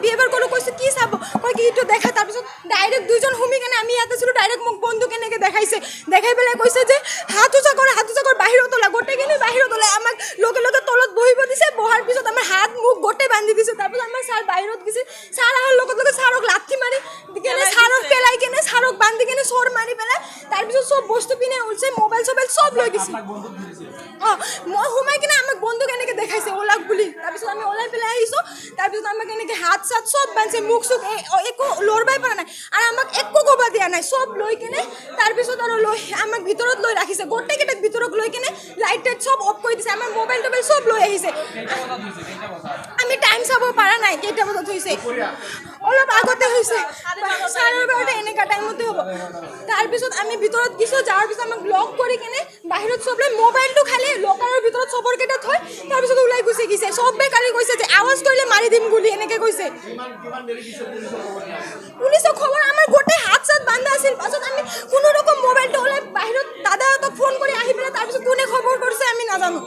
behaviour কৰিলোঁ কৈছোঁ কি চাব কয় কি এইটো দেখা তাৰপিছত ডাইৰেক্ট দুইজন সুমি কেনে আমি ইয়াতে আছিলোঁ ডাইৰেক্ট মোক বন্দুক এনেকৈ দেখাইছে দেখাই পেলাই কৈছে যে হাত উজা কৰ বাহিৰত ওলা গোটেইখিনি বাহিৰত ওলাই আমাক লগে লগে তলত বহিব দিছে বহাৰ পিছত আমাৰ হাত মুখ গোটেই বান্ধি দিছে তাৰপিছত আমাৰ ছাৰ বাহিৰত গৈছে ছাৰ অহাৰ লগত লগে ছাৰক লাঠি মাৰি কেনে ছাৰক পেলাই কেনে ছাৰক বান্ধি কেনে চোৰ মাৰি পেলাই তাৰপিছত চব বস্তু পিনে উলছে মোবাইল চবাইল চব লৈ গৈছে মই সোমাই কিনে আমাক বন্দুক এনেকৈ দেখাইছে ওলাক বুলি তাৰপিছত আমি ওলাই পেলাই আহিছোঁ তাৰপিছত আমাক এনেকৈ হাত চাত চব বান্ধিছে মুখ চুখ একো লৰবাই পৰা নাই আৰু আমাক একো ক'ব দিয়া নাই চব লৈ কেনে তাৰপিছত আৰু লৈ আমাক ভিতৰত লৈ ৰাখিছে গোটেইকেইটাক ভিতৰত লৈ কেনে লাইট টাইট চব অফ কৰি দিছে আমাৰ মোবাইল টোবাইল চব লৈ আহিছে আমি টাইম চাব পৰা নাই কেইটা বজাত হৈছে অলপ আগতে হৈছে ছাৰৰ বাৰতে এনেকুৱা টাইমতে হ'ব তাৰপিছত আমি ভিতৰত গৈছোঁ যোৱাৰ পিছত আমাক লক কৰি কেনে বাহিৰত চব লৈ মোবাইলটো খালি লকাৰৰ ভিতৰত চবৰ কেইটা থৈ তাৰপিছত ওলাই গুচি গৈছে চবে কালি কৈছে যে আৱাজ কৰিলে মাৰি দিম বুলি এনেকৈ কৈছে পুলিচক খবৰ আমাৰ গোটেই হাত চাত বান্ধা আছিল পাছত আমি কোনো ৰকম মোবাইলটো ওলাই বাহিৰত দাদাহঁতক ফোন কৰি আহি পেলাই তাৰপিছত কোনে খবৰ কৰিছে আমি নাজানো